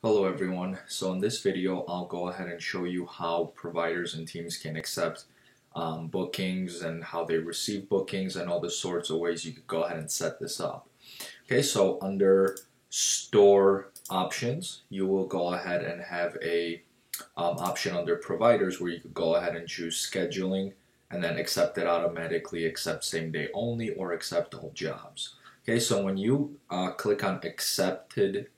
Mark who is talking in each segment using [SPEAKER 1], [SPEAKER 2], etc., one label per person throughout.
[SPEAKER 1] Hello everyone. So in this video I'll go ahead and show you how providers and teams can accept bookings and how they receive bookings and all the sorts of ways you could go ahead and set this up. Okay, so under store options you will go ahead and have a option under providers where you could go ahead and choose scheduling and then accept it automatically, accept same day only, or accept all jobs. Okay, so when you click on accepted,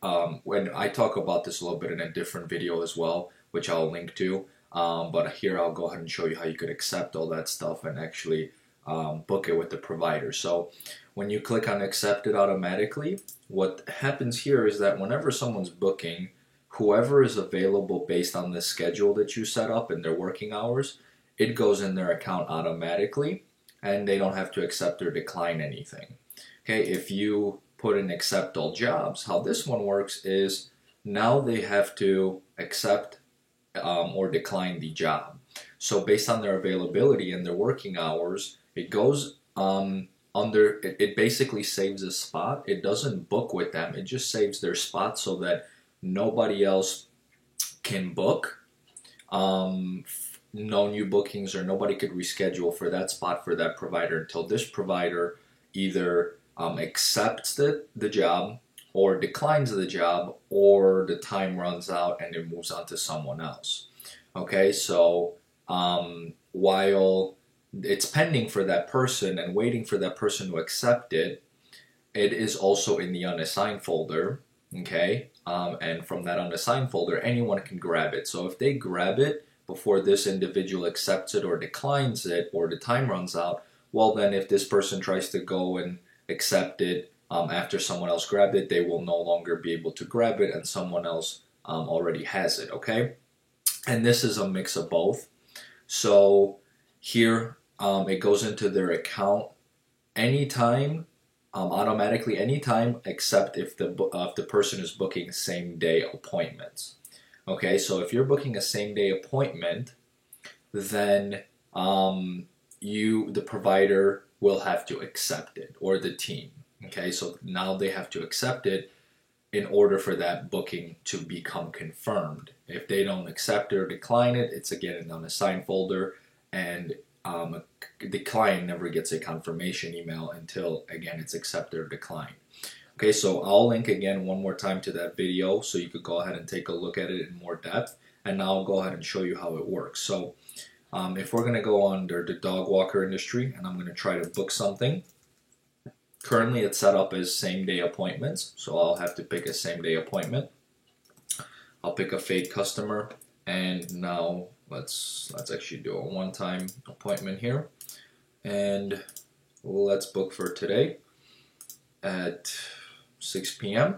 [SPEAKER 1] when I talk about this a little bit in a different video as well, which I'll link to, but here I'll go ahead and show you how you could accept all that stuff and actually book it with the provider. So when you click on accept it automatically, what happens here is that whenever someone's booking, whoever is available based on the schedule that you set up and their working hours, it goes in their account automatically and they don't have to accept or decline anything. Okay, if you put in accept all jobs, how this one works is now they have to accept or decline the job. So based on their availability and their working hours, it goes under, it basically saves a spot. It doesn't book with them, it just saves their spot so that nobody else can book. No new bookings or nobody could reschedule for that spot for that provider until this provider either accepts the job or declines the job, or the time runs out and it moves on to someone else. Okay, so while it's pending for that person and waiting for that person to accept it, it is also in the unassigned folder. Okay, and from that unassigned folder anyone can grab it. So if they grab it before this individual accepts it or declines it, or the time runs out, well then if this person tries to go and accept it after someone else grabbed it, they will no longer be able to grab it and someone else already has it. Okay, and this is a mix of both. So here it goes into their account anytime, automatically anytime, except if the person is booking same day appointments. Okay, so if you're booking a same day appointment, then the provider will have to accept it, or the team. Okay, so now they have to accept it in order for that booking to become confirmed. If they don't accept it or decline it, it's again in the unassigned folder, and the client never gets a confirmation email until again it's accepted or declined. Okay, so I'll link again one more time to that video so you could go ahead and take a look at it in more depth, and now I'll go ahead and show you how it works. So if we're going to go under the dog walker industry and I'm going to try to book something, currently it's set up as same day appointments, so I'll have to pick a same day appointment. I'll pick a fake customer, and now let's actually do a one-time appointment here, and let's book for today at 6 p.m.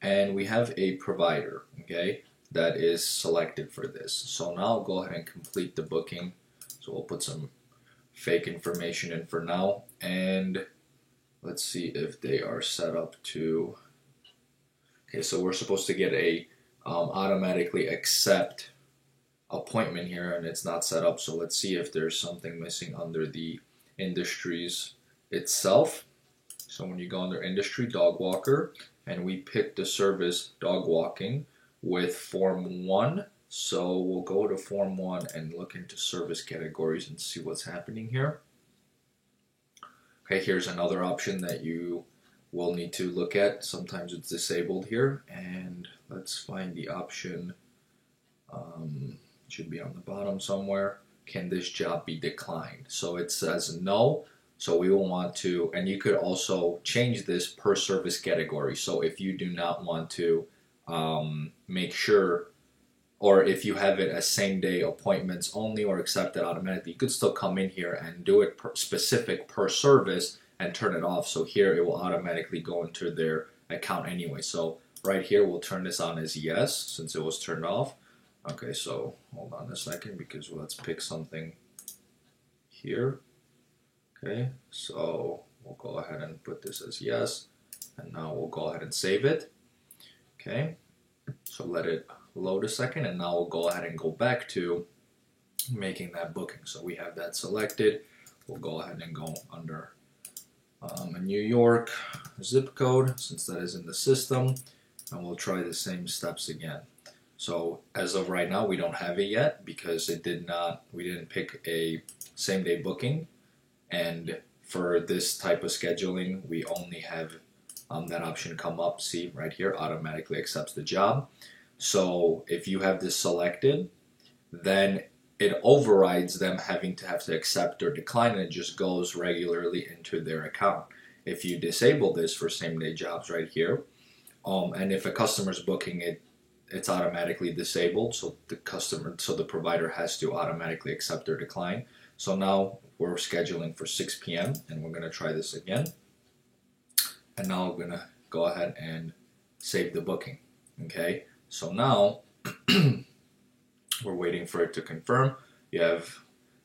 [SPEAKER 1] and we have a provider, okay, that is selected for this. So now I'll go ahead and complete the booking. So we'll put some fake information in for now, and let's see if they are set up to. Okay, so we're supposed to get a automatically accept appointment here, and it's not set up. So let's see if there's something missing under the industries itself. So when you go under industry, dog walker, and we pick the service dog walking with form 1. So we'll go to form 1 and look into service categories and see what's happening here. Okay, here's another option that you will need to look at. Sometimes it's disabled here, and let's find the option. It should be on the bottom somewhere. Can this job be declined? So it says no. So we will want to, and you could also change this per service category. So if you do not want to make sure, or if you have it as same day appointments only or accept it automatically, you could still come in here and do it specific per service and turn it off. So here it will automatically go into their account anyway. So right here we'll turn this on as yes since it was turned off. Okay, so hold on a second, because let's pick something here. Okay, so we'll go ahead and put this as yes, and now we'll go ahead and save it. Okay, so let it load a second, and now we'll go ahead and go back to making that booking. So we have that selected. We'll go ahead and go under a New York zip code, since that is in the system, and we'll try the same steps again. So as of right now, we don't have it yet because we didn't pick a same day booking. And for this type of scheduling, we only have that option come up. See right here, automatically accepts the job. So if you have this selected, then it overrides them having to accept or decline, and it just goes regularly into their account. If you disable this for same day jobs right here, and if a customer's booking it, it's automatically disabled, so the provider has to automatically accept or decline. So now we're scheduling for 6 p.m. and we're going to try this again. And now we're going to go ahead and save the booking. Okay, so now we're waiting for it to confirm. You have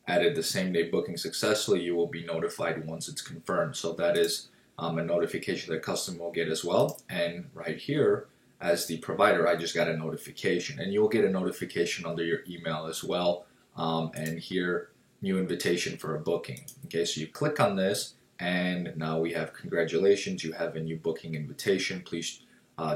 [SPEAKER 1] added the same day booking successfully. You will be notified once it's confirmed. So that is a notification that customer will get as well. And right here, as the provider, I just got a notification, and you'll get a notification under your email as well. And here, new invitation for a booking. Okay, so you click on this, and now we have congratulations, you have a new booking invitation. Please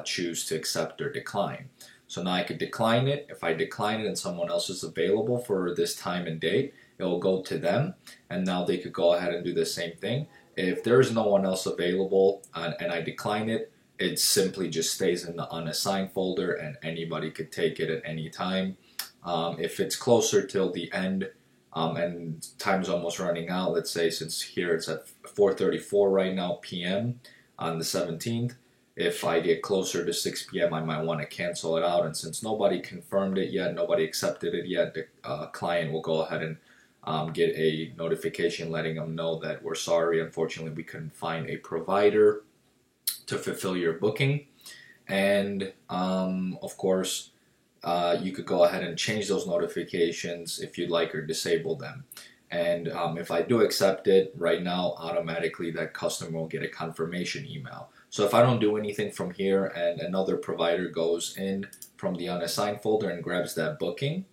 [SPEAKER 1] choose to accept or decline. So now I could decline it. If I decline it and someone else is available for this time and date, it will go to them, and now they could go ahead and do the same thing. If there is no one else available and I decline it, it simply just stays in the unassigned folder, and anybody could take it at any time. If it's closer till the end and time's almost running out, let's say since here it's at 4:34 right now p.m. on the 17th, if I get closer to 6 p.m. I might want to cancel it out, and since nobody confirmed it yet, nobody accepted it yet, the client will go ahead and get a notification letting them know that we're sorry, unfortunately we couldn't find a provider to fulfill your booking. And of course, you could go ahead and change those notifications if you'd like, or disable them. And if I do accept it right now, automatically that customer will get a confirmation email. So if I don't do anything from here and another provider goes in from the unassigned folder and grabs that booking,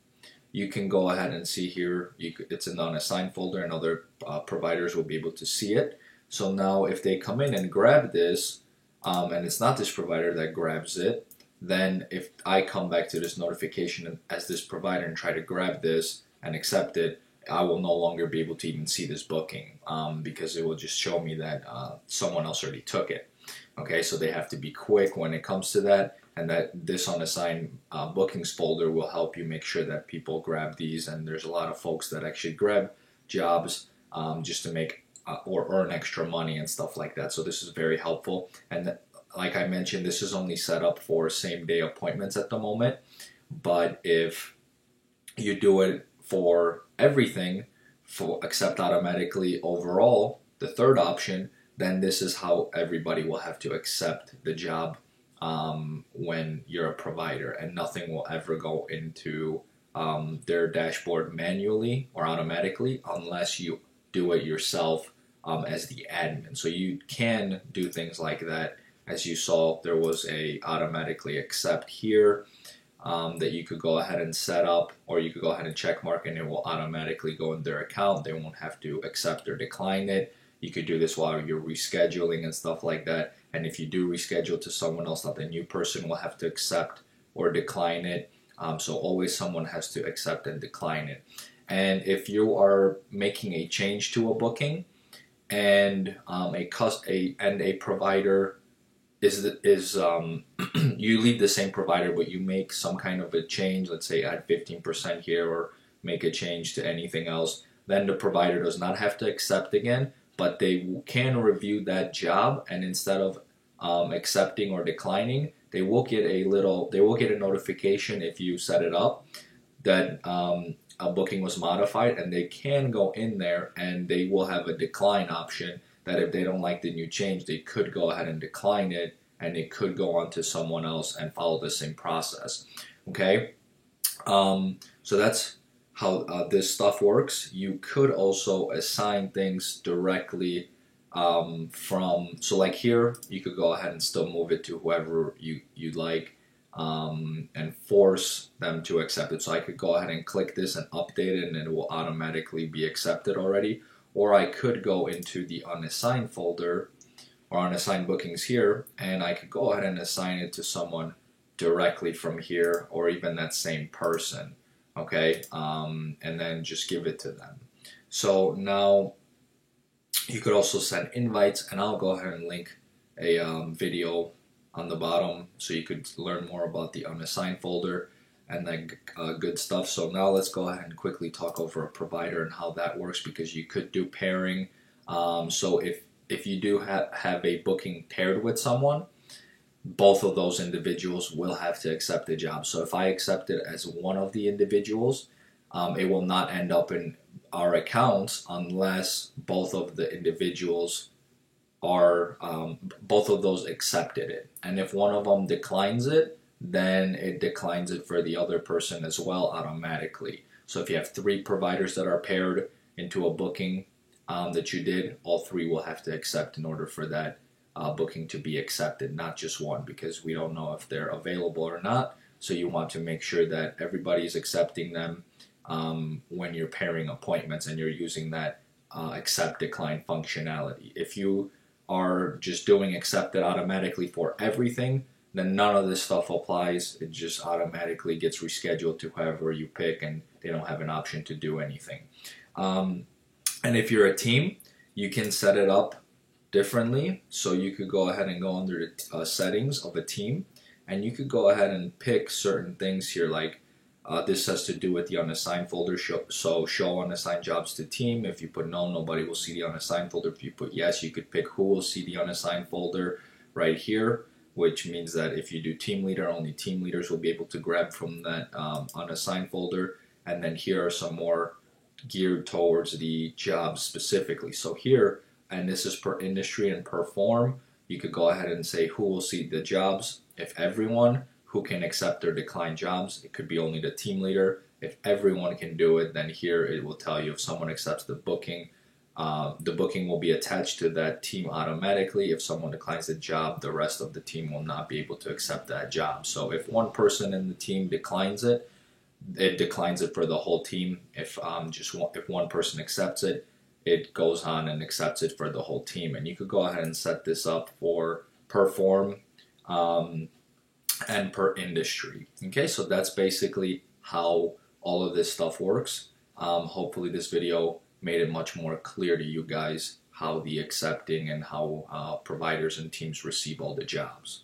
[SPEAKER 1] you can go ahead and see here, it's in the unassigned folder, and other providers will be able to see it. So now if they come in and grab this, and it's not this provider that grabs it, then if I come back to this notification as this provider and try to grab this and accept it, I will no longer be able to even see this booking because it will just show me that someone else already took it. Okay, so they have to be quick when it comes to that, and that this unassigned bookings folder will help you make sure that people grab these. And there's a lot of folks that actually grab jobs just to make or earn extra money and stuff like that. So this is very helpful. And like I mentioned, this is only set up for same day appointments at the moment. But if you do it for everything, for accept automatically overall, the third option, then this is how everybody will have to accept the job when you're a provider, and nothing will ever go into their dashboard manually or automatically unless you do it yourself as the admin. So you can do things like that. As you saw, there was a automatically accept here that you could go ahead and set up, or you could go ahead and check mark and it will automatically go in their account. They won't have to accept or decline it. You could do this while you're rescheduling and stuff like that. And if you do reschedule to someone else, that the new person will have to accept or decline it. So always someone has to accept and decline it. And if you are making a change to a booking and a provider is you leave the same provider, but you make some kind of a change, let's say add 15% here or make a change to anything else, then the provider does not have to accept again, but they can review that job, and instead of accepting or declining, they will get a notification if you set it up that a booking was modified, and they can go in there and they will have a decline option that if they don't like the new change, they could go ahead and decline it, and it could go on to someone else and follow the same process. Okay, so that's how this stuff works. You could also assign things directly so like here, you could go ahead and still move it to whoever you'd like and force them to accept it. So I could go ahead and click this and update it, and it will automatically be accepted already. Or I could go into the unassigned folder or unassigned bookings here, and I could go ahead and assign it to someone directly from here, or even that same person, okay, and then just give it to them. So now you could also send invites, and I'll go ahead and link a video on the bottom so you could learn more about the unassigned folder and then good stuff. So now let's go ahead and quickly talk over a provider and how that works, because you could do pairing. So if you do have a booking paired with someone, both of those individuals will have to accept the job. So if I accept it as one of the individuals, it will not end up in our accounts unless both of the individuals are both of those accepted it. And if one of them declines it, then it declines it for the other person as well automatically. So if you have 3 providers that are paired into a booking that you did, all 3 will have to accept in order for that booking to be accepted, not just one, because we don't know if they're available or not. So you want to make sure that everybody is accepting them when you're pairing appointments and you're using that accept decline functionality. If you are just doing accepted automatically for everything, then none of this stuff applies. It just automatically gets rescheduled to whoever you pick, and they don't have an option to do anything. And if you're a team, you can set it up differently. So you could go ahead and go under the settings of a team, and you could go ahead and pick certain things here, like this has to do with the unassigned folder. So show unassigned jobs to team. If you put no, nobody will see the unassigned folder. If you put yes, you could pick who will see the unassigned folder right here, which means that if you do team leader, only team leaders will be able to grab from that unassigned folder. And then here are some more geared towards the jobs specifically. So here, and this is per industry and per form, you could go ahead and say who will see the jobs. If everyone, who can accept or decline jobs. It could be only the team leader. If everyone can do it, then here it will tell you if someone accepts the booking will be attached to that team automatically. If someone declines the job, the rest of the team will not be able to accept that job. So if one person in the team declines it, it declines it for the whole team. If if one person accepts it, it goes on and accepts it for the whole team. And you could go ahead and set this up for per form and per industry. Okay, so that's basically how all of this stuff works. Hopefully this video made it much more clear to you guys how the accepting and how providers and teams receive all the jobs.